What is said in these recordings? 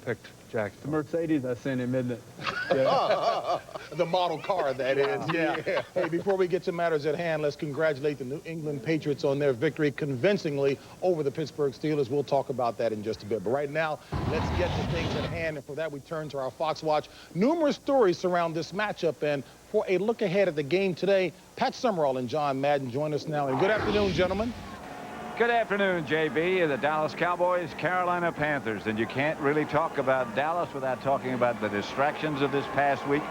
picked The Jacksonville. Mercedes I sent him, isn't it? The model car, that is. Yeah. Hey, before we get to matters at hand, let's congratulate the New England Patriots on their victory convincingly over the Pittsburgh Steelers. We'll talk about that in just a bit. But right now, let's get to things at hand. And for that, we turn to our Fox Watch. Numerous stories surround this matchup. And for a look ahead at the game today, Pat Summerall and John Madden join us now. And good afternoon, gentlemen. Good afternoon, JB. The Dallas Cowboys, Carolina Panthers. And you can't really talk about Dallas without talking about the distractions of this past week.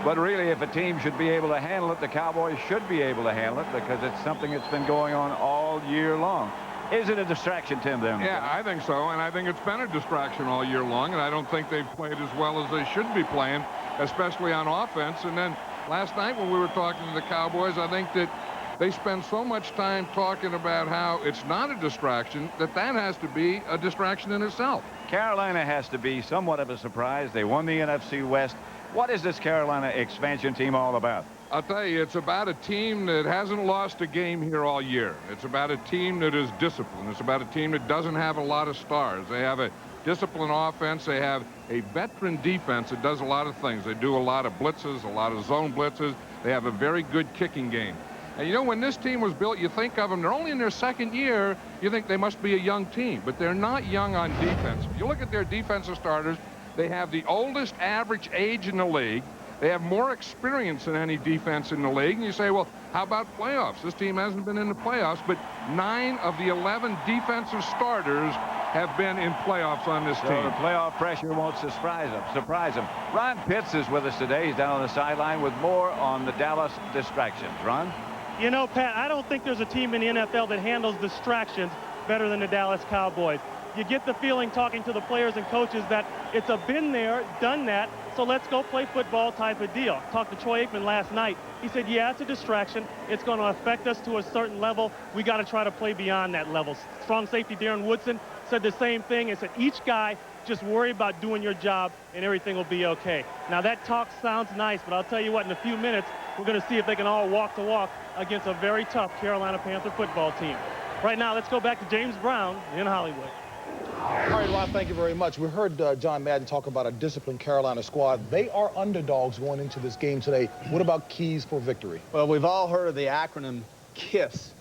But really, if a team should be able to handle it, the Cowboys should be able to handle it because it's something that's been going on all year long. Is it a distraction, Tim? Yeah, I think so, and I think it's been a distraction all year long, and I don't think they've played as well as they should be playing, especially on offense. And then last night when we were talking to the Cowboys, I think that they spend so much time talking about how it's not a distraction that has to be a distraction in itself. Carolina has to be somewhat of a surprise. They won the NFC West. What is this Carolina expansion team all about? I'll tell you, it's about a team that hasn't lost a game here all year. It's about a team that is disciplined. It's about a team that doesn't have a lot of stars. They have a disciplined offense. They have a veteran defense that does a lot of things. They do a lot of blitzes, a lot of zone blitzes. They have a very good kicking game. And, you know, when this team was built, you think of them, they're only in their second year, you think they must be a young team. But they're not young on defense. If you look at their defensive starters, they have the oldest average age in the league. They have more experience than any defense in the league. And you say, well, how about playoffs? This team hasn't been in the playoffs, but 9 of the 11 defensive starters have been in playoffs on this team. So the playoff pressure won't surprise them. Ron Pitts is with us today. He's down on the sideline with more on the Dallas distractions. Ron? You know, Pat, I don't think there's a team in the NFL that handles distractions better than the Dallas Cowboys. You get the feeling talking to the players and coaches that it's a been there, done that, so let's go play football type of deal. Talked to Troy Aikman last night. He said, yeah, it's a distraction. It's going to affect us to a certain level. We got to try to play beyond that level. Strong safety Darren Woodson said the same thing and said each guy just worry about doing your job and everything will be okay. Now that talk sounds nice, but I'll tell you what, in a few minutes, we're going to see if they can all walk the walk against a very tough Carolina Panther football team. Right now, let's go back to James Brown in Hollywood. All right, Ron, thank you very much. We heard John Madden talk about a disciplined Carolina squad. They are underdogs going into this game today. What about keys for victory? Well, we've all heard of the acronym KISS.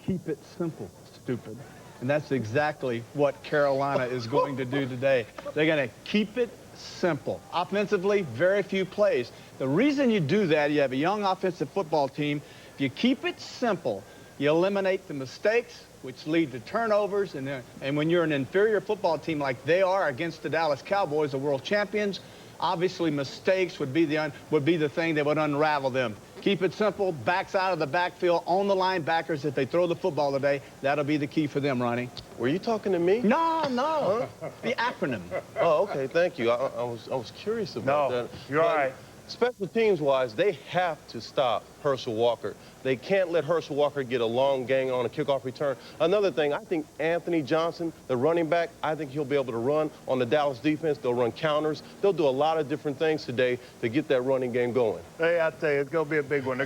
Keep it simple, stupid. And that's exactly what Carolina is going to do today. They're going to keep it simple. Offensively, very few plays. The reason you do that, you have a young offensive football team. If you keep it simple, you eliminate the mistakes, which lead to turnovers. And when you're an inferior football team like they are against the Dallas Cowboys, the world champions, obviously mistakes would be the thing that would unravel them. Keep it simple, backs out of the backfield, on the linebackers. If they throw the football today, that'll be the key for them, Ronnie. Were you talking to me? No. Huh? The acronym. Oh, okay, thank you. I was curious about that. You're all right. Special teams-wise, they have to stop Herschel Walker. They can't let Herschel Walker get a long gain on a kickoff return. Another thing, I think Anthony Johnson, the running back, I think he'll be able to run on the Dallas defense. They'll run counters. They'll do a lot of different things today to get that running game going. Hey, I tell you, it's going to be a big one.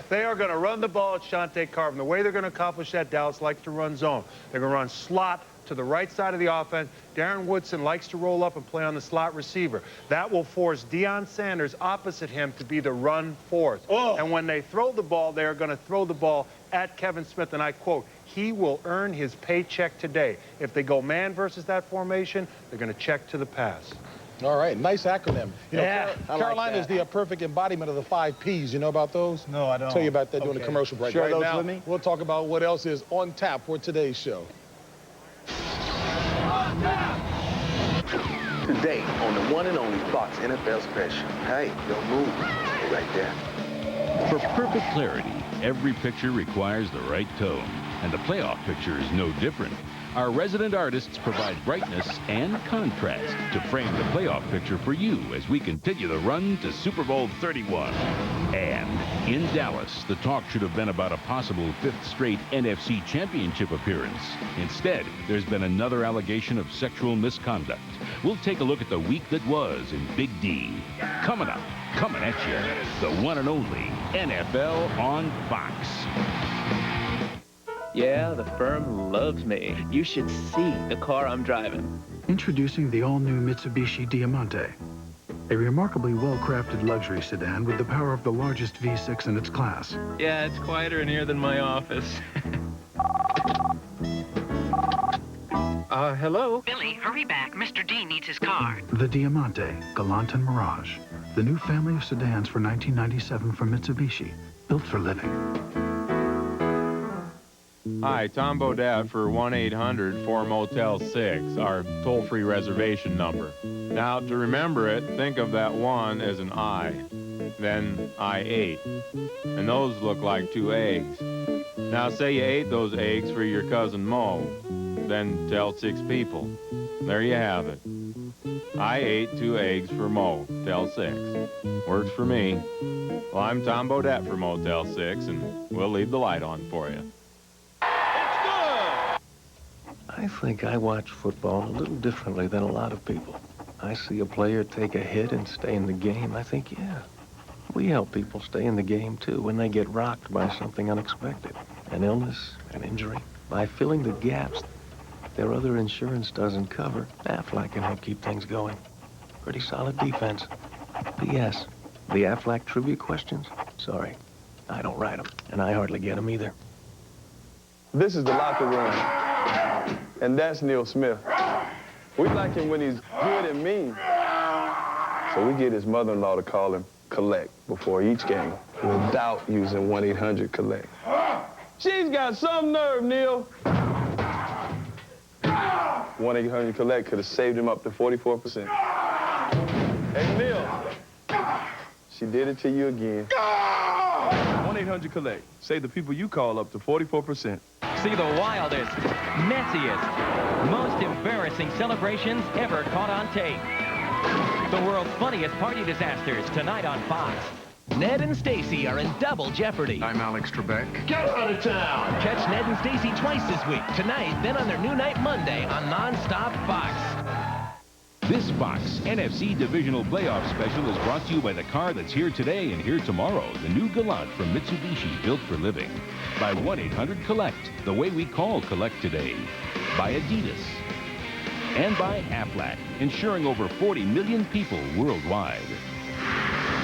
They are going to run the ball at Shante Carvin. The way they're going to accomplish that, Dallas likes to run zone. They're going to run slot to the right side of the offense. Darren Woodson likes to roll up and play on the slot receiver. That will force Deion Sanders opposite him to be the run force. And when they throw the ball, they are going to throw the ball at Kevin Smith, and I quote, he will earn his paycheck today. If they go man versus that formation, they're going to check to the pass. All right, nice acronym. You know, Yeah, Carolina is the perfect embodiment of the 5 Ps. You know about those? No, I don't. Tell you about that during the commercial break. Share Right those now, with me. we'll talk about what else is on tap for today's show. Today on the one and only Fox NFL Special. Hey, don't move. Stay right there. For perfect clarity, every picture requires the right tone, and the playoff picture is no different. Our resident artists provide brightness and contrast to frame the playoff picture for you as we continue the run to Super Bowl 31. And in Dallas, the talk should have been about a possible 5th straight NFC Championship appearance. Instead, there's been another allegation of sexual misconduct. We'll take a look at the week that was in Big D. Coming up, coming at you, the one and only NFL on Fox. Yeah, the firm loves me. You should see the car I'm driving. Introducing the all-new Mitsubishi Diamante, a remarkably well-crafted luxury sedan with the power of the largest V6 in its class. Yeah, it's quieter in here than my office. Hello? Billy, hurry back. Mr. D needs his car. The Diamante, Galant and Mirage, the new family of sedans for 1997 from Mitsubishi, built for living. Hi, Tom Bodette for 1-800-4-Motel-6, our toll-free reservation number. Now, to remember it, think of that 1 as an I, then I-8. And those look like 2 eggs. Now, say you ate those eggs for your cousin Mo, then tell 6 people. There you have it. I ate 2 eggs for Mo, tell 6. Works for me. Well, I'm Tom Bodette for Motel 6, and we'll leave the light on for you. I think I watch football a little differently than a lot of people. I see a player take a hit and stay in the game. I think, yeah, we help people stay in the game, too, when they get rocked by something unexpected. An illness, an injury. By filling the gaps their other insurance doesn't cover, Aflac can help keep things going. Pretty solid defense. P.S. The Aflac trivia questions? Sorry, I don't write them, and I hardly get them either. This is the locker room, and that's Neil Smith. We like him when he's good and mean. So we get his mother-in-law to call him Collect before each game without using 1-800-COLLECT. She's got some nerve, Neil. 1-800-COLLECT could have saved him up to 44%. Hey, Neil, she did it to you again. 1-800-COLLECT. Save the people you call up to 44%. See the wildest, messiest, most embarrassing celebrations ever caught on tape. The world's funniest party disasters tonight on Fox. Ned and Stacy are in double jeopardy. I'm Alex Trebek. Get out of town! Catch Ned and Stacy twice this week. Tonight, then on their new night Monday on Non-Stop Fox. This Fox NFC Divisional Playoff Special is brought to you by the car that's here today and here tomorrow, the new Galant from Mitsubishi, built for living. By 1-800-COLLECT, the way we call collect today. By Adidas. And by Aflac, insuring over 40 million people worldwide.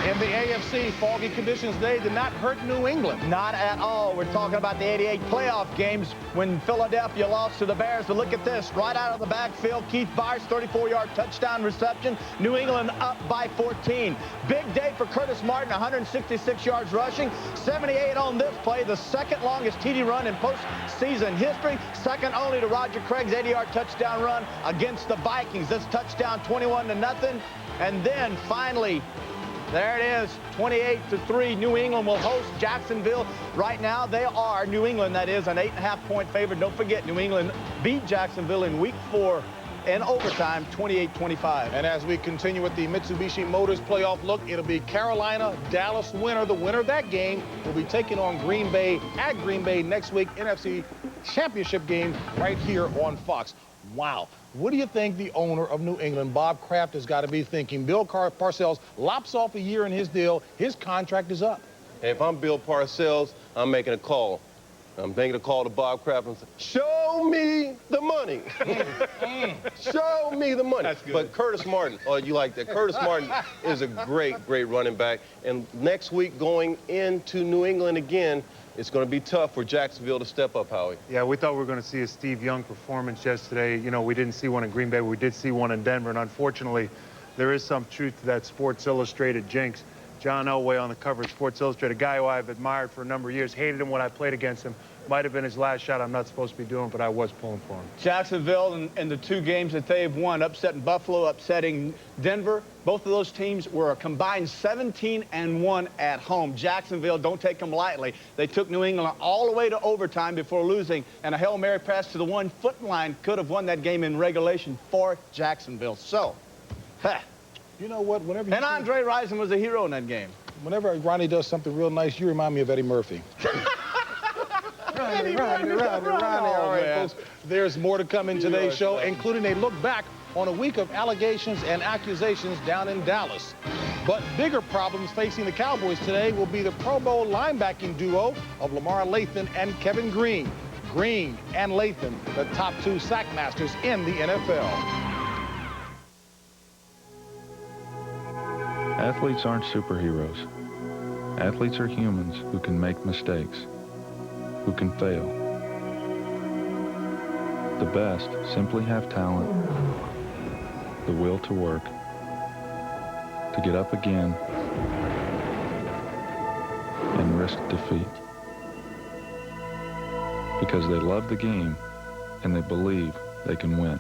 In the AFC, foggy conditions today did not hurt New England. Not at all. We're talking about the 88 playoff games when Philadelphia lost to the Bears. But look at this. Right out of the backfield, Keith Byers, 34-yard touchdown reception. New England up by 14. Big day for Curtis Martin, 166 yards rushing. 78 on this play, the second longest TD run in postseason history. Second only to Roger Craig's 80-yard touchdown run against the Vikings. This touchdown 21-0. And then finally, there it is, 28-3. New England will host Jacksonville. Right now, they are, New England, that is, an 8.5-point favorite. Don't forget, New England beat Jacksonville in Week 4 in overtime, 28-25. And as we continue with the Mitsubishi Motors playoff look, it'll be Carolina, Dallas winner. The winner of that game will be taking on Green Bay at Green Bay next week. NFC Championship game right here on Fox. Wow. What do you think the owner of New England, Bob Kraft, has got to be thinking? Bill Parcells lops off a year in his deal. His contract is up. Hey, if I'm Bill Parcells, I'm making a call. I'm making a call to Bob Kraft and say, show me the money. Show me the money. That's good. But Curtis Martin, oh, you like that? Curtis Martin is a great running back. And next week, going into New England again, it's going to be tough for Jacksonville to step up, Howie. Yeah, we thought we were going to see a Steve Young performance yesterday. You know, we didn't see one in Green Bay. We did see one in Denver. And unfortunately, there is some truth to that Sports Illustrated jinx. John Elway on the cover of Sports Illustrated, a guy who I've admired for a number of years, hated him when I played against him. Might have been his last shot I'm not supposed to be doing, but I was pulling for him. Jacksonville in the 2 games that they've won, upsetting Buffalo, upsetting Denver. Both of those teams were a combined 17-1 at home. Jacksonville, don't take them lightly. They took New England all the way to overtime before losing, and a Hail Mary pass to the 1-foot line could have won that game in regulation for Jacksonville. So, you know what? Whenever you and Andre Rison was a hero in that game. Whenever Ronnie does something real nice, you remind me of Eddie Murphy. Ronnie. All right, folks, there's more to come in today's show, including a look back on a week of allegations and accusations down in Dallas. But bigger problems facing the Cowboys today will be the Pro Bowl linebacking duo of Lamar Lathan and Kevin Green. Green and Lathan, the top 2 sack masters in the NFL. Athletes aren't superheroes. Athletes are humans who can make mistakes, who can fail. The best simply have talent, the will to work, to get up again, and risk defeat. Because they love the game and they believe they can win.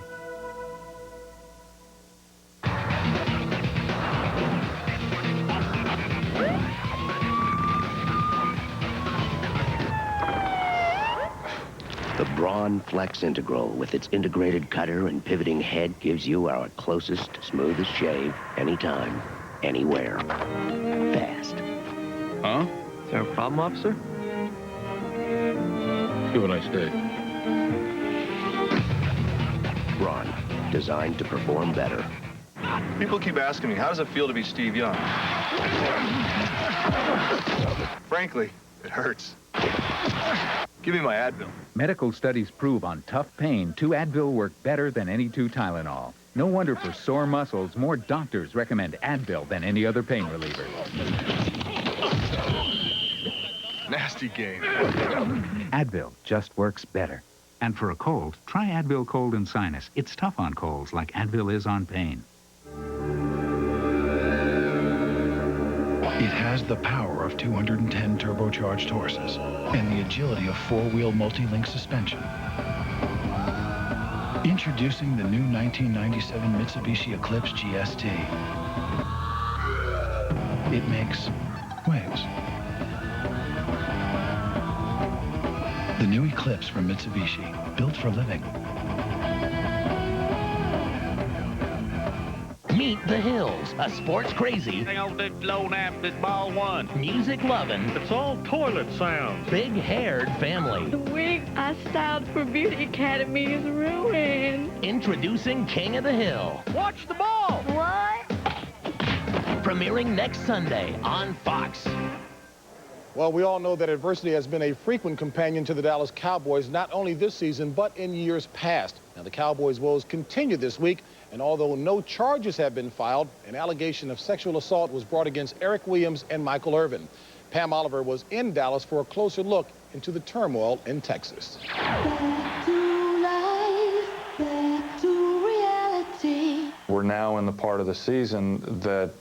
The Braun Flex Integral with its integrated cutter and pivoting head gives you our closest, smoothest shave anytime, anywhere. Fast. Huh? Is there a problem, officer? Do what I say. Braun, designed to perform better. People keep asking me, how does it feel to be Steve Young? Frankly, it hurts. Give me my Advil. Medical studies prove on tough pain, 2 Advil work better than any 2 Tylenol. No wonder for sore muscles, more doctors recommend Advil than any other pain reliever. Nasty game. Advil just works better. And for a cold, try Advil Cold and Sinus. It's tough on colds like Advil is on pain. It has the power of 210 turbocharged horses and the agility of 4-wheel multi-link suspension. Introducing the new 1997 Mitsubishi Eclipse GST. It makes waves. The new Eclipse from Mitsubishi, built for living. Meet the Hills, a sports crazy, ball one, music loving, It's all toilet sounds. big haired family. The wig I styled for Beauty Academy is ruined. Introducing King of the Hill. Watch the ball. What? Premiering next Sunday on Fox. Well, we all know that adversity has been a frequent companion to the Dallas Cowboys, not only this season, but in years past. Now, the Cowboys' woes continue this week, and although no charges have been filed, an allegation of sexual assault was brought against Eric Williams and Michael Irvin. Pam Oliver was in Dallas for a closer look into the turmoil in Texas. Back to life, back to reality. We're now in the part of the season that,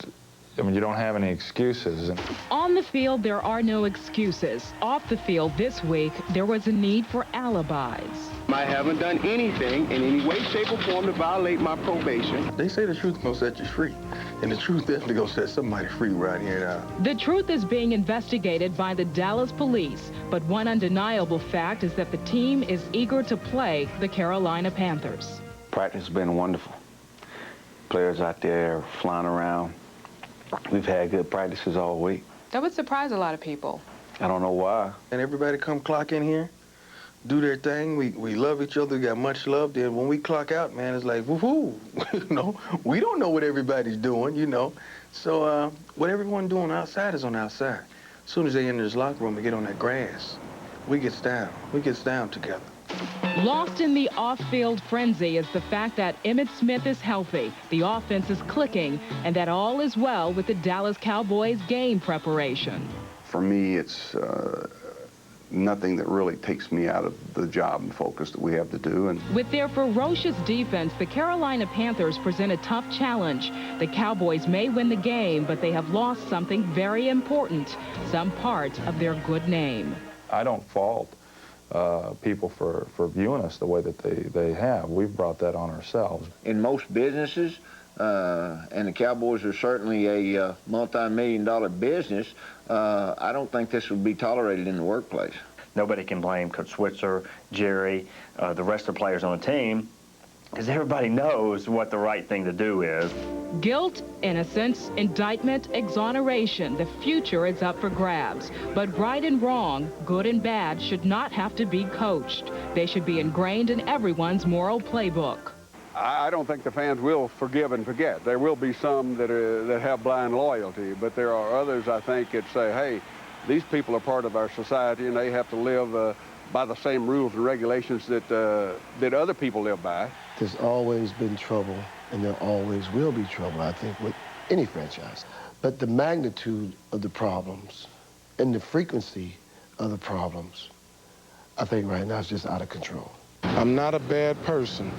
I mean, you don't have any excuses. On the field, there are no excuses. Off the field this week, there was a need for alibis. I haven't done anything in any way, shape, or form to violate my probation. They say the truth gonna set you free, and the truth definitely gonna set somebody free right here now. The truth is being investigated by the Dallas police, but one undeniable fact is that the team is eager to play the Carolina Panthers. Practice has been wonderful. Players out there flying around. We've had good practices all week. That would surprise a lot of people. I don't know why. And everybody come clock in here, do their thing. We love each other. We got much love. Then when we clock out, man, it's like, woohoo. You know, we don't know what everybody's doing, you know. So what everyone doing outside is on the outside. As soon as they enter this locker room and get on that grass, we gets down. We gets down together. Lost in the off-field frenzy is the fact that Emmitt Smith is healthy, the offense is clicking, and that all is well with the Dallas Cowboys game preparation. For me, it's nothing that really takes me out of the job and focus that we have to do. And with their ferocious defense, the Carolina Panthers present a tough challenge. The Cowboys may win the game, but they have lost something very important, some part of their good name. I don't fault people for viewing us the way that they have. We've brought that on ourselves. In most businesses, and the Cowboys are certainly a multi-million-dollar business, I don't think this would be tolerated in the workplace. Nobody can blame Coach Switzer, Jerry, the rest of the players on the team, because everybody knows what the right thing to do is. Guilt, innocence, indictment, exoneration. The future is up for grabs. But right and wrong, good and bad, should not have to be coached. They should be ingrained in everyone's moral playbook. I don't think the fans will forgive and forget. There will be some that have blind loyalty, but there are others, I think, that say, hey, these people are part of our society and they have to live by the same rules and regulations that other people live by. There's always been trouble, and there always will be trouble. I think what any franchise. But the magnitude of the problems and the frequency of the problems, I think right now is just out of control. I'm not a bad person.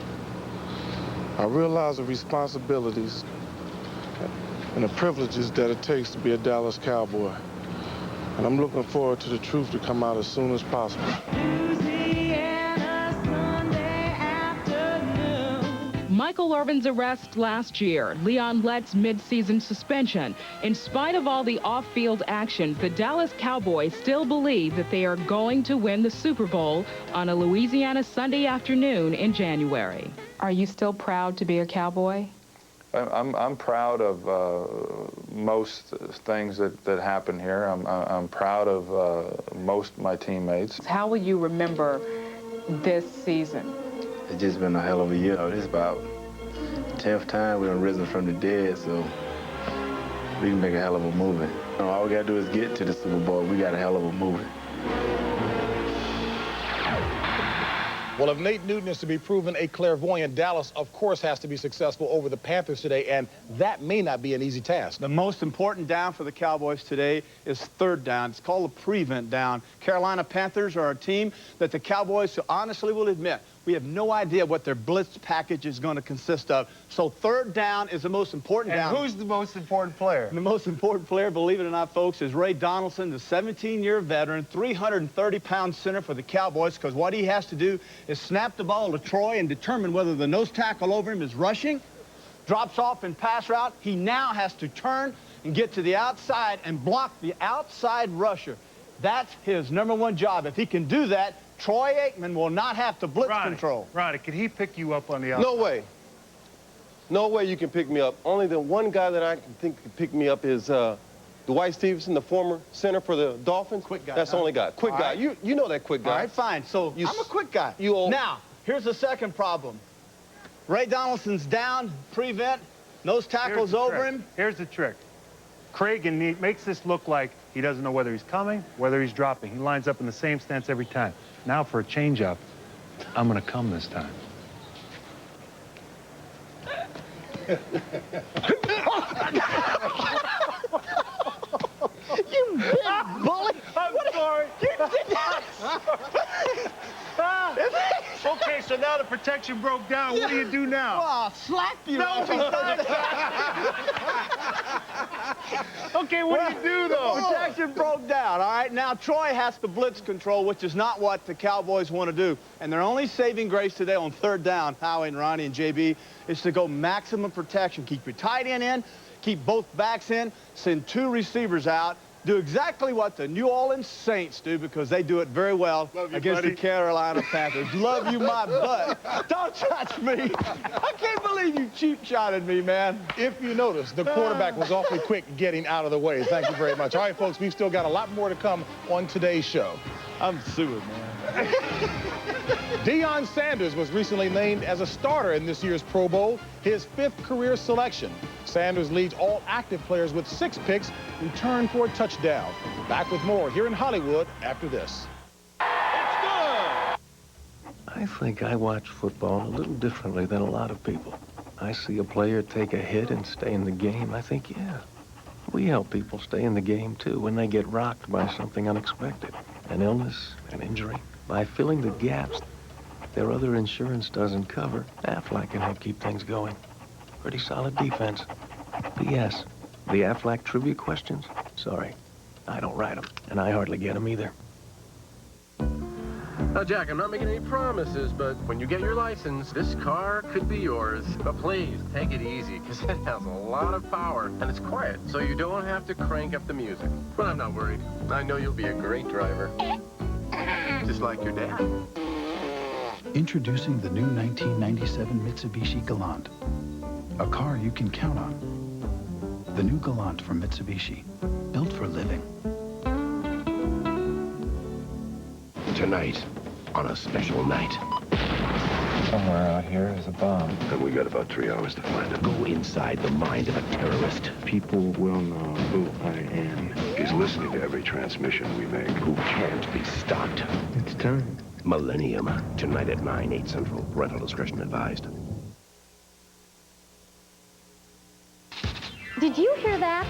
I realize the responsibilities and the privileges that it takes to be a Dallas Cowboy. And I'm looking forward to the truth to come out as soon as possible. Michael Irvin's arrest last year, Leon Lett's mid-season suspension. In spite of all the off-field action, the Dallas Cowboys still believe that they are going to win the Super Bowl on a Louisiana Sunday afternoon in January. Are you still proud to be a Cowboy? I'm proud of most things that happen here. I'm proud of most of my teammates. How will you remember this season? It's just been a hell of a year. This is about the 10th time we've risen from the dead, so we can make a hell of a movie. All we gotta do is get to the Super Bowl. We got a hell of a movie. Well, if Nate Newton is to be proven a clairvoyant, Dallas, of course, has to be successful over the Panthers today, and that may not be an easy task. The most important down for the Cowboys today is third down. It's called a prevent down. Carolina Panthers are a team that the Cowboys honestly will admit, we have no idea what their blitz package is going to consist of. So third down is the most important down. And who's the most important player? The most important player, believe it or not, folks, is Ray Donaldson, the 17-year veteran, 330-pound center for the Cowboys, because what he has to do is snap the ball to Troy and determine whether the nose tackle over him is rushing, drops off in pass route. He now has to turn and get to the outside and block the outside rusher. That's his #1 job. If he can do that, Troy Aikman will not have to blitz control. Ronnie, can he pick you up on the outside? No way. No way you can pick me up. Only the one guy that I can think can pick me up is Dwight Stevenson, the former center for the Dolphins. Quick guy. That's the only guy. Quick guy. Right. You know that quick guy. All right, fine. So I'm a quick guy. Now, here's the second problem. Ray Donaldson's down, prevent, nose tackles over him. Here's the trick. Cragen makes this look like he doesn't know whether he's coming, whether he's dropping. He lines up in the same stance every time. Now for a change-up, I'm going to come this time. You big bully! I'm sorry. You did that! Okay, so now the protection broke down. What do you do now? Well, I'll slap you. No, besides. Okay, what do you do, though? Protection broke down, all right? Now, Troy has to blitz control, which is not what the Cowboys want to do. And their only saving grace today on third down, Howie and Ronnie and JB, is to go maximum protection. Keep your tight end in, keep both backs in, send 2 receivers out, do exactly what the New Orleans Saints do, because they do it very well against the Carolina Panthers. Love you, my butt. Don't touch me. I can't believe you cheap shot at me, man. If you notice, the quarterback was awfully quick getting out of the way. Thank you very much. All right, folks, we've still got a lot more to come on today's show. I'm suing, man. Deion Sanders was recently named as a starter in this year's Pro Bowl, his 5th career selection. Sanders leads all active players with 6 picks, returned for a touchdown. Back with more here in Hollywood after this. I think I watch football a little differently than a lot of people. I see a player take a hit and stay in the game. I think, yeah, we help people stay in the game, too, when they get rocked by something unexpected. An illness, an injury. By filling the gaps their other insurance doesn't cover, Aflac can help keep things going. Pretty solid defense. P.S. The Aflac trivia questions? Sorry, I don't write them, and I hardly get them either. Now, Jack, I'm not making any promises, but when you get your license, this car could be yours. But please, take it easy, because it has a lot of power, and it's quiet, so you don't have to crank up the music. But I'm not worried. I know you'll be a great driver. Just like your dad. Introducing the new 1997 Mitsubishi Galant. A car you can count on. The new Galant from Mitsubishi. Built for living. Tonight, on a special night. Somewhere out here is a bomb. And we got about 3 hours to find it. Go inside the mind of a terrorist. People will know who I am. He's listening to every transmission we make. Who can't be stopped. It's time. Millennium. Tonight at 9, 8 Central. Rental discretion advised. Did you hear that?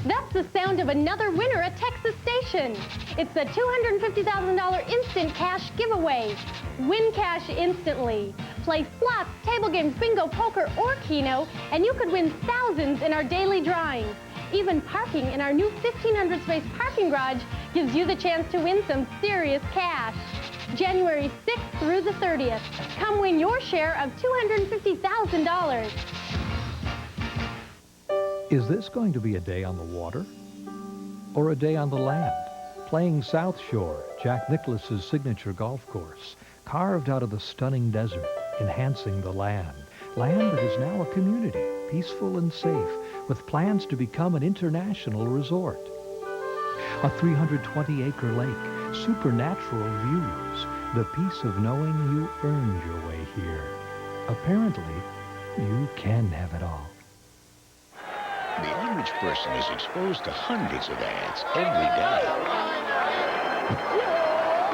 That's the sound of another winner at Texas Station. It's the $250,000 instant cash giveaway. Win cash instantly. Play slots, table games, bingo, poker, or Keno, and you could win thousands in our daily drawings. Even parking in our new 1,500 space parking garage gives you the chance to win some serious cash. January 6th through the 30th. Come win your share of $250,000. Is this going to be a day on the water or a day on the land? Playing South Shore, Jack Nicklaus's signature golf course, carved out of the stunning desert, enhancing the land. Land that is now a community, peaceful and safe, with plans to become an international resort. A 320-acre lake, supernatural views, the peace of knowing you earned your way here. Apparently, you can have it all. The average person is exposed to hundreds of ads every day.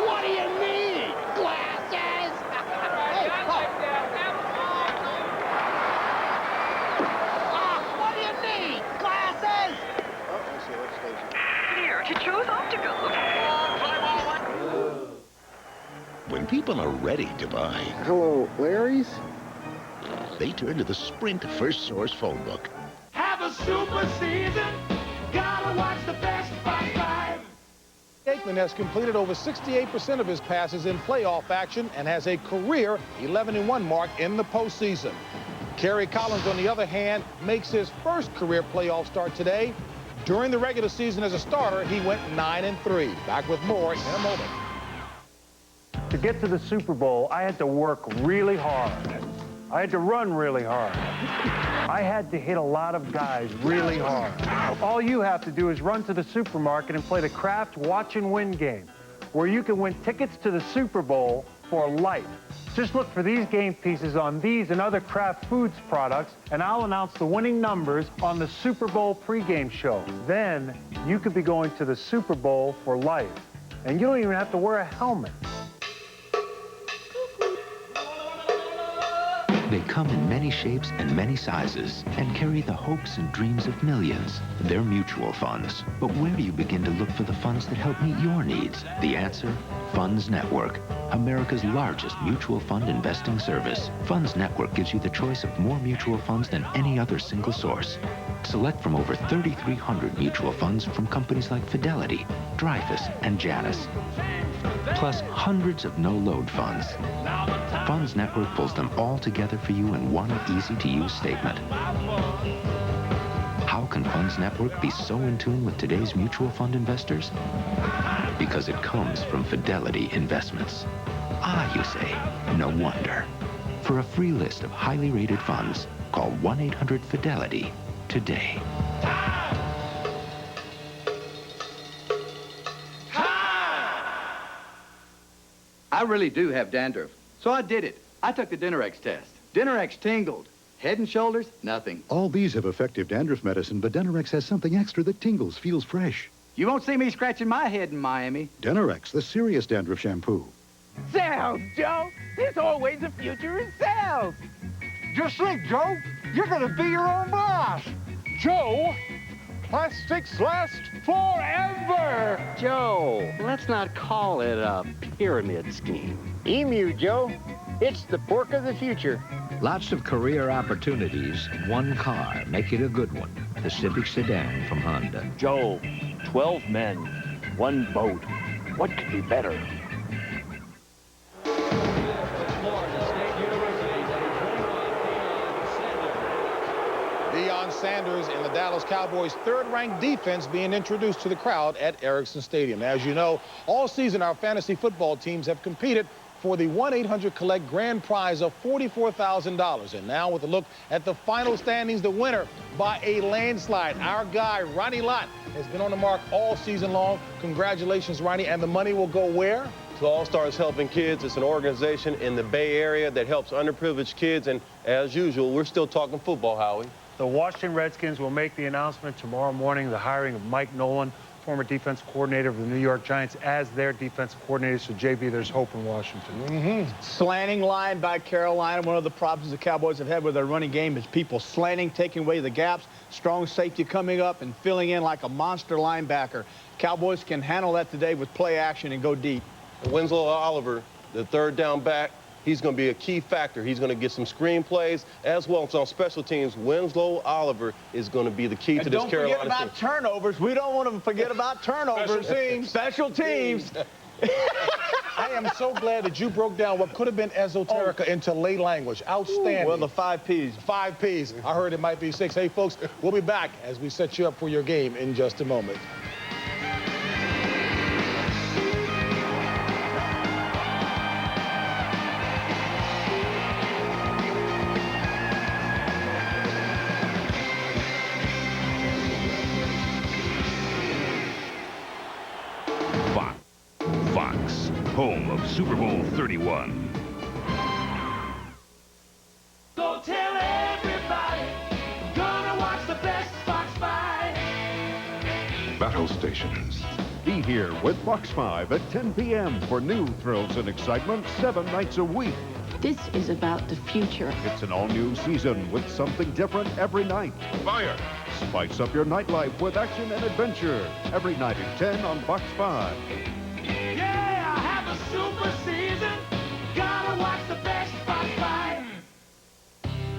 What do you need? Glasses? What do you need? Glasses? Here to choose optical. When people are ready to buy, Hello, Larry's? they turn to the Sprint First Source phone book. Have a super season. Gotta watch the best by 5. Aikman has completed over 68% of his passes in playoff action and has a career 11-1 mark in the postseason. Kerry Collins, on the other hand, makes his first career playoff start today. During the regular season as a starter, he went 9-3. Back with more in a moment. To get to the Super Bowl, I had to work really hard. I had to run really hard. I had to hit a lot of guys really hard. All you have to do is run to the supermarket and play the Kraft Watch and Win game, where you can win tickets to the Super Bowl for life. Just look for these game pieces on these and other Kraft Foods products, and I'll announce the winning numbers on the Super Bowl pregame show. Then you could be going to the Super Bowl for life, and you don't even have to wear a helmet. They come in many shapes and many sizes and carry the hopes and dreams of millions. They're mutual funds. But where do you begin to look for the funds that help meet your needs? The answer? Funds Network, America's largest mutual fund investing service. Funds Network gives you the choice of more mutual funds than any other single source. Select from over 3,300 mutual funds from companies like Fidelity, Dreyfus, and Janus. Plus hundreds of no-load funds. Funds Network pulls them all together for you in one easy-to-use statement. How can Funds Network be so in tune with today's mutual fund investors? Because it comes from Fidelity Investments. Ah, you say, no wonder. For a free list of highly rated funds, call 1-800-FIDELITY today. I really do have dandruff, so I did it. I took the Dinerex test. Dinerex tingled. Head and shoulders, nothing. All these have effective dandruff medicine, but Dinerex has something extra that tingles, feels fresh. You won't see me scratching my head in Miami. Dinerex, the serious dandruff shampoo. Sales, Joe. There's always a future in sales. Just think, Joe, you're going to be your own boss. Joe, plastics last forever. Joe, let's not call it a pyramid scheme. Emu, Joe. It's the pork of the future. Lots of career opportunities, one car. Make it a good one. The Civic Sedan from Honda. Joe, 12 men, one boat. What could be better? Deion Sanders and the Dallas Cowboys' third-ranked defense being introduced to the crowd at Ericsson Stadium. As you know, all season our fantasy football teams have competed for the 1-800-COLLECT grand prize of $44,000. And now with a look at the final standings, the winner by a landslide, our guy, Ronnie Lott, has been on the mark all season long. Congratulations, Ronnie. And the money will go where? To All Stars Helping Kids. It's an organization in the Bay Area that helps underprivileged kids. And as usual, we're still talking football, Howie. The Washington Redskins will make the announcement tomorrow morning, the hiring of Mike Nolan. former defensive coordinator of the New York Giants, as their defensive coordinator. So, JB, there's hope in Washington. Slanting line by Carolina. One of the problems the Cowboys have had with their running game is people slanting, taking away the gaps. Strong safety coming up and filling in like a monster linebacker. Cowboys can handle that today with play action and go deep. Winslow Oliver, the third down back, he's going to be a key factor. He's going to get some screen plays as well as on special teams. Winslow Oliver is going to be the key to this Carolina team. Don't forget about turnovers. We don't want to forget about turnovers. Special teams. I am so glad that you broke down what could have been esoterica into lay language. Outstanding. Well, the 5 Ps. 5 Ps. I heard it might be 6. Hey, folks, we'll be back as we set you up for your game in just a moment. Home of Super Bowl 31. Go tell everybody, gonna watch the best Fox 5. Battle stations. Be here with Fox 5 at 10 p.m. for new thrills and excitement 7 nights a week. This is about the future. It's an all-new season with something different every night. Fire! Spice up your nightlife with action and adventure every night at 10 on Fox 5. Super season, gotta watch the best Fox 5.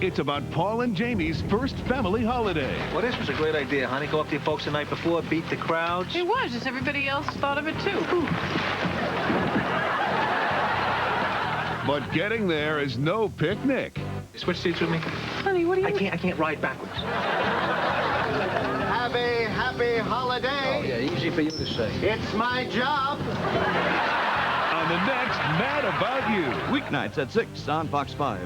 It's about Paul and Jamie's first family holiday. Well, this was a great idea, honey. Go up to your folks the night before, beat the crowds. It was, just everybody else thought of it too. But getting there is no picnic. Switch seats with me. Honey, what do you... I can't ride backwards. Have a happy holiday. Oh, yeah, easy for you to say. It's my job. On the next Mad About You. Weeknights at 6 on Fox 5.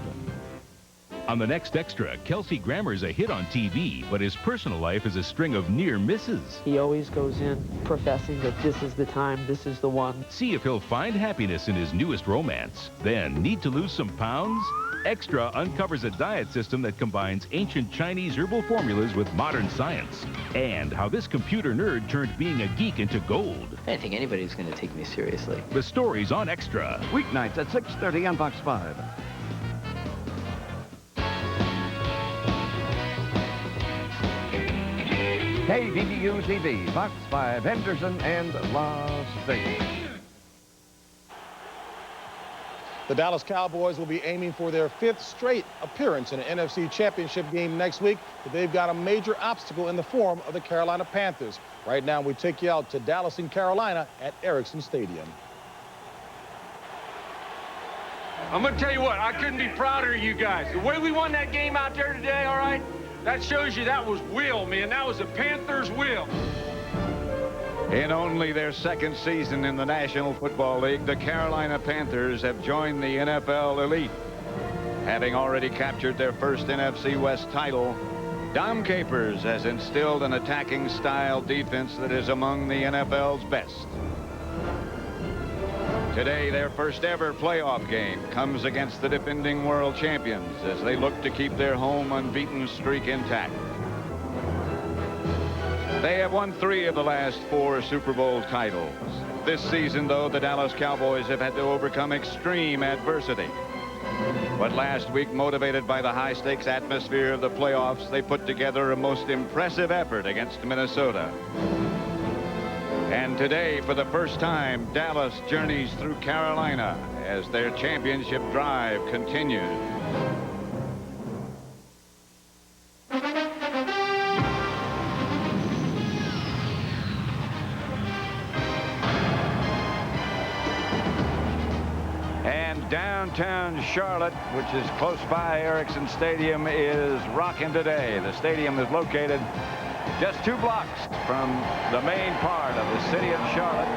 On the next Extra, Kelsey Grammer's a hit on TV, but his personal life is a string of near misses. He always goes in professing that this is the time, this is the one. See if he'll find happiness in his newest romance. Then, need to lose some pounds? Extra uncovers a diet system that combines ancient Chinese herbal formulas with modern science. And how this computer nerd turned being a geek into gold. I didn't think anybody's going to take me seriously. The story's on Extra. Weeknights at 6:30 on Fox 5. KDDU TV, Fox 5, Henderson and Las Vegas. The Dallas Cowboys will be aiming for their 5th straight appearance in an NFC Championship game next week, but they've got a major obstacle in the form of the Carolina Panthers. Right now, we take you out to Dallas and Carolina at Ericsson Stadium. I'm going to tell you what, I couldn't be prouder of you guys. The way we won that game out there today, all right, that shows you that was will, man. That was the Panthers' will. In only their 2nd season in the National Football League, the Carolina Panthers have joined the NFL elite. Having already captured their first NFC West title, Dom Capers has instilled an attacking style defense that is among the NFL's best. Today, their first ever playoff game comes against the defending world champions as they look to keep their home unbeaten streak intact. They have won 3 of the last 4 Super Bowl titles. This season, though, the Dallas Cowboys have had to overcome extreme adversity. But last week, motivated by the high-stakes atmosphere of the playoffs, they put together a most impressive effort against Minnesota. And today, for the first time, Dallas journeys through Carolina as their championship drive continues. Downtown Charlotte, which is close by Ericsson Stadium, is rocking today. The stadium is located just 2 blocks from the main part of the city of Charlotte.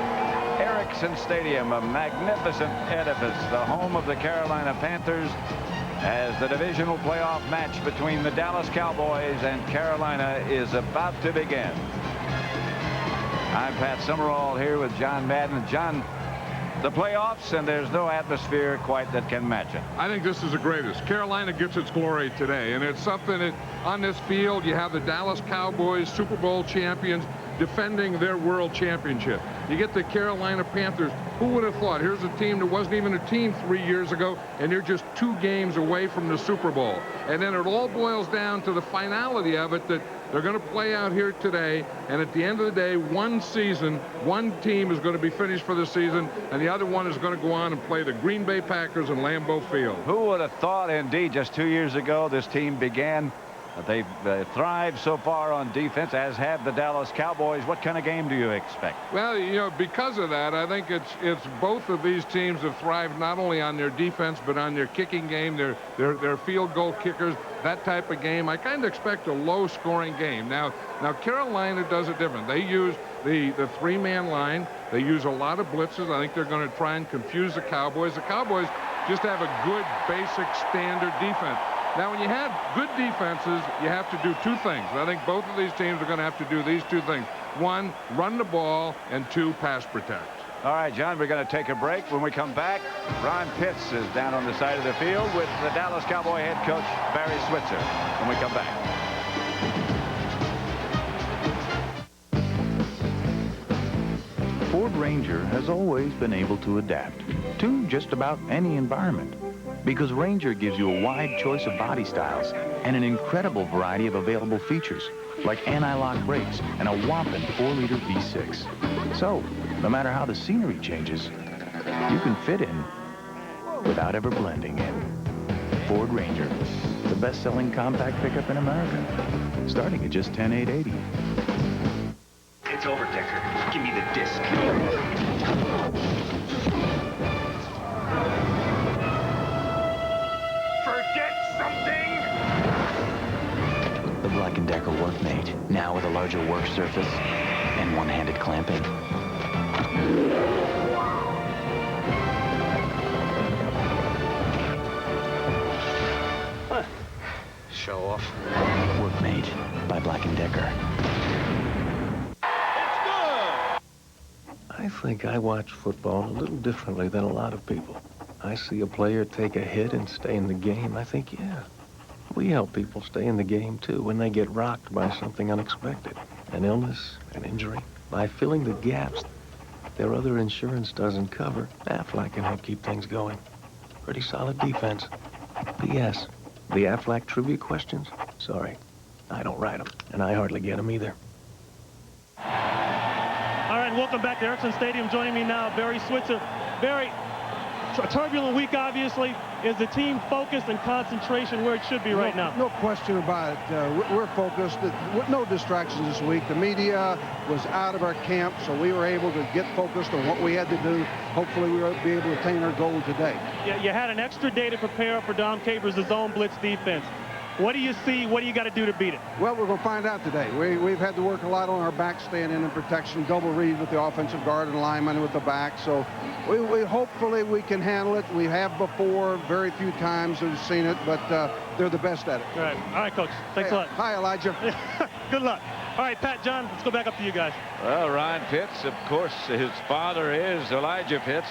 Ericsson Stadium, a magnificent edifice, the home of the Carolina Panthers, as the divisional playoff match between the Dallas Cowboys and Carolina is about to begin. I'm Pat Summerall here with John Madden. John, the playoffs, and there's no atmosphere quite that can match it. I think this is the greatest. Carolina gets its glory today, and it's something that on this field you have the Dallas Cowboys, Super Bowl champions, defending their world championship. You get the Carolina Panthers. Who would have thought? Here's a team that wasn't even a team 3 years ago, and they're just 2 games away from the Super Bowl. And then it all boils down to the finality of it, that they're going to play out here today, and at the end of the day, one season, one team is going to be finished for the season, and the other one is going to go on and play the Green Bay Packers in Lambeau Field. Who would have thought, indeed, just 2 years ago, this team began. They've thrived so far on defense, as have the Dallas Cowboys. What kind of game do you expect? Well, you know, because of that, I think it's both of these teams have thrived not only on their defense, but on their kicking game, their field goal kickers, that type of game. I kind of expect a low-scoring game. Now Carolina does it different. They use the 3-man line. They use a lot of blitzes. I think they're going to try and confuse the Cowboys. The Cowboys just have a good, basic, standard defense. Now, when you have good defenses, you have to do 2 things. And I think both of these teams are going to have to do these 2 things. 1, run the ball, and 2, pass protect. All right, John, we're going to take a break. When we come back, Ron Pitts is down on the side of the field with the Dallas Cowboy head coach, Barry Switzer, when we come back. Ford Ranger has always been able to adapt to just about any environment, because Ranger gives you a wide choice of body styles and an incredible variety of available features, like anti-lock brakes and a whopping 4-liter V6. So, no matter how the scenery changes, you can fit in without ever blending in. Ford Ranger, the best-selling compact pickup in America, starting at just $10,880. It's over, Decker. Give me the disc. Forget something! The Black & Decker Workmate, now with a larger work surface and one-handed clamping. Show off. Workmate by Black & Decker. I think I watch football a little differently than a lot of people. I see a player take a hit and stay in the game. I think, yeah, we help people stay in the game, too, when they get rocked by something unexpected. An illness, an injury. By filling the gaps their other insurance doesn't cover, Aflac can help keep things going. Pretty solid defense. P.S. The Aflac trivia questions? Sorry, I don't write them, and I hardly get them either. All right, welcome back to Ericsson Stadium. Joining me now, Barry Switzer. Barry, a turbulent week, obviously. Is the team focused and concentration where it should be right now? No question about it. We're focused. With no distractions this week. The media was out of our camp, so we were able to get focused on what we had to do. Hopefully, we will be able to attain our goal today. Yeah, you had an extra day to prepare for Dom Capers' zone blitz defense. What do you see? What do you got to do to beat it? Well, we're going to find out today. We've had to work a lot on our back stand in and protection, double read with the offensive guard and lineman with the back. So we hopefully we can handle it. We have before, very few times we've seen it, but they're the best at it. All right, Coach. Thanks a lot. Hi, Elijah. Good luck. All right, Pat, John, let's go back up to you guys. Well, Ron Pitts, of course, his father is Elijah Pitts,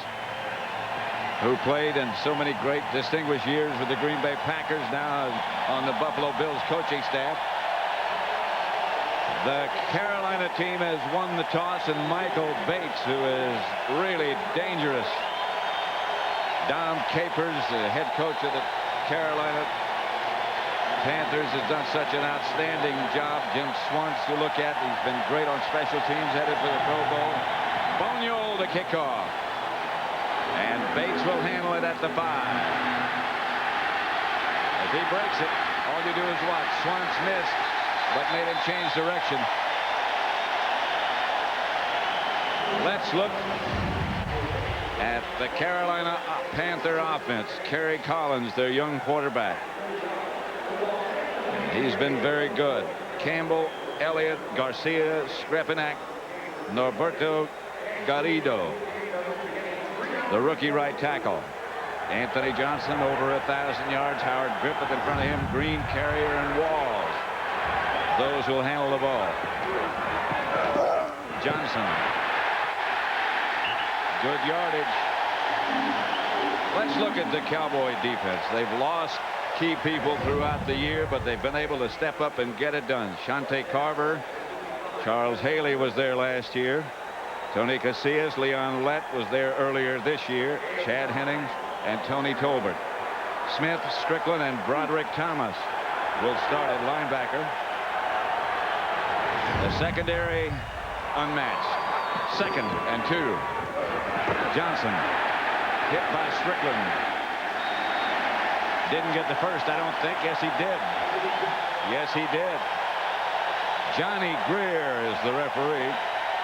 who played in so many great distinguished years with the Green Bay Packers, now on the Buffalo Bills coaching staff. The Carolina team has won the toss, and Michael Bates, who is really dangerous. Dom Capers, the head coach of the Carolina Panthers, has done such an outstanding job. Jim Swantz, you look at, he's been great on special teams, headed for the Pro Bowl. Boniol, the kickoff. And Bates will handle it at the 5. If he breaks it, all you do is watch. Swantz missed, but made him change direction. Let's look at the Carolina Panther offense. Kerry Collins, their young quarterback. He's been very good. Campbell, Elliott, Garcia, Skrepenak, Norberto Garrido, the rookie right tackle. Anthony Johnson over 1,000 yards. Howard Griffith in front of him. Green, Carrier, and Walls. Those who will handle the ball. Johnson. Good yardage. Let's look at the Cowboy defense. They've lost key people throughout the year, but they've been able to step up and get it done. Shante Carver Charles Haley was there last year. Tony Casillas, Leon Lett was there earlier this year. Chad Hennings and Tony Tolbert. Smith, Strickland, and Broderick Thomas will start at linebacker. The secondary unmatched. 2nd and 2. Johnson hit by Strickland. Didn't get the first, I don't think. Yes, he did. Yes, he did. Johnny Greer is the referee.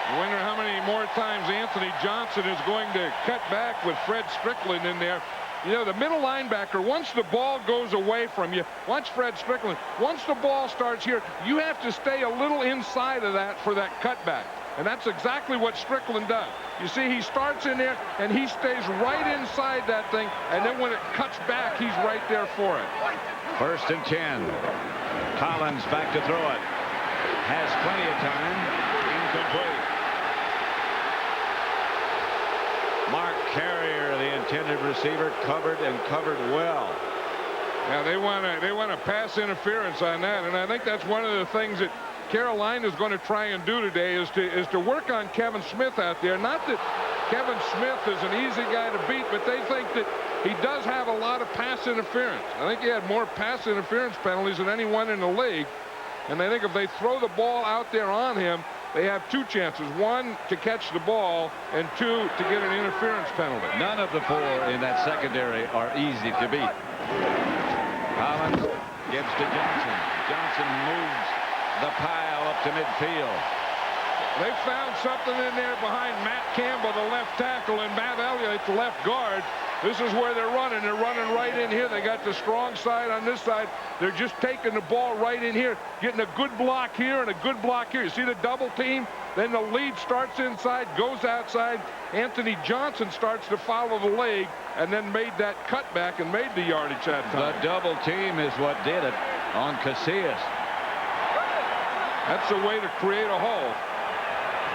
I wonder how many more times Anthony Johnson is going to cut back with Fred Strickland in there. You know, the middle linebacker, once the ball goes away from you, once the ball starts here, you have to stay a little inside of that for that cutback. And that's exactly what Strickland does. You see, he starts in there, and he stays right inside that thing, and then when it cuts back, he's right there for it. 1st and 10. Collins back to throw it. Has plenty of time. Incomplete. Mark Carrier, the intended receiver, covered and covered well. Yeah, they want to pass interference on that, and I think that's one of the things that Carolina is going to try and do today is to work on Kevin Smith out there. Not that Kevin Smith is an easy guy to beat, but they think that he does have a lot of pass interference. I think he had more pass interference penalties than anyone in the league, and they think if they throw the ball out there on him, they have 2 chances. 1, to catch the ball, and 2, to get an interference penalty. None of the 4 in that secondary are easy to beat. Collins gives to Johnson. Johnson moves the pile up to midfield. They found something in there behind Matt Campbell, the left tackle, and Matt Elliott, the left guard. This is where they're running. They're running right in here. They got the strong side on this side. They're just taking the ball right in here, getting a good block here and a good block here. You see the double team? Then the lead starts inside, goes outside. Anthony Johnson starts to follow the leg and then made that cutback and made the yardage that time. The double team is what did it on Casillas. That's the way to create a hole.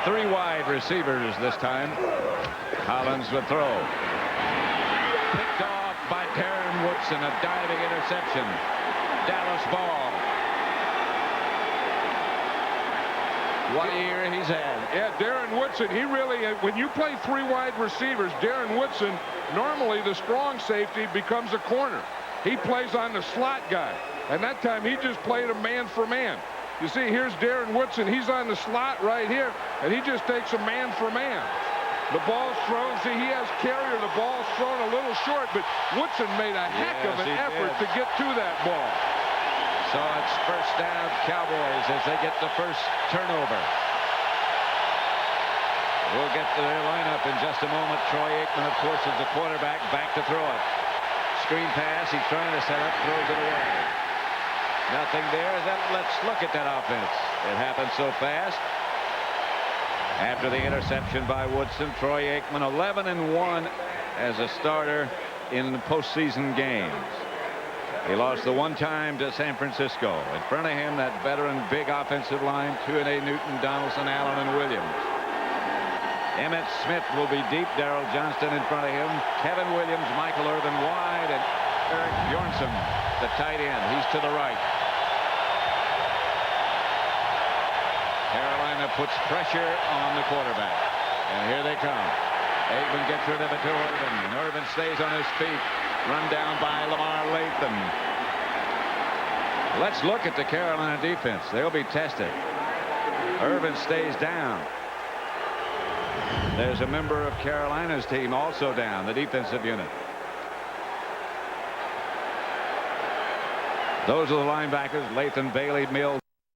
3 wide receivers this time. Collins would throw. Picked off by Darren Woodson, a diving interception. Dallas ball. What a year he's had. Yeah, Darren Woodson, he really, when you play 3 wide receivers, Darren Woodson, normally the strong safety becomes a corner. He plays on the slot guy. And that time he just played a man for man. You see, here's Darren Woodson. He's on the slot right here, and he just takes a man for man. The ball's thrown. See, he has Carrier. The ball's thrown a little short, but Woodson made a heck of an effort to get to that ball. So it's 1st down Cowboys as they get the first turnover. We'll get to their lineup in just a moment. Troy Aikman, of course, is the quarterback, back to throw it. Screen pass. He's trying to set up, throws it away. Nothing there. Then let's look at that offense. It happened so fast. After the interception by Woodson, Troy Aikman 11-1 as a starter in the postseason games. He lost the one time to San Francisco. In front of him, that veteran big offensive line, 2A Newton, Donaldson, Allen, and Williams. Emmitt Smith will be deep. Daryl Johnston in front of him. Kevin Williams, Michael Irvin wide, and Eric Bjornsson, the tight end. He's to the right. Carolina puts pressure on the quarterback. And here they come. Aikman gets rid of it to Irvin. Irvin stays on his feet. Run down by Lamar Latham. Let's look at the Carolina defense. They'll be tested. Irvin stays down. There's a member of Carolina's team also down, the defensive unit. Those are the linebackers: Latham, Bailey, Mills,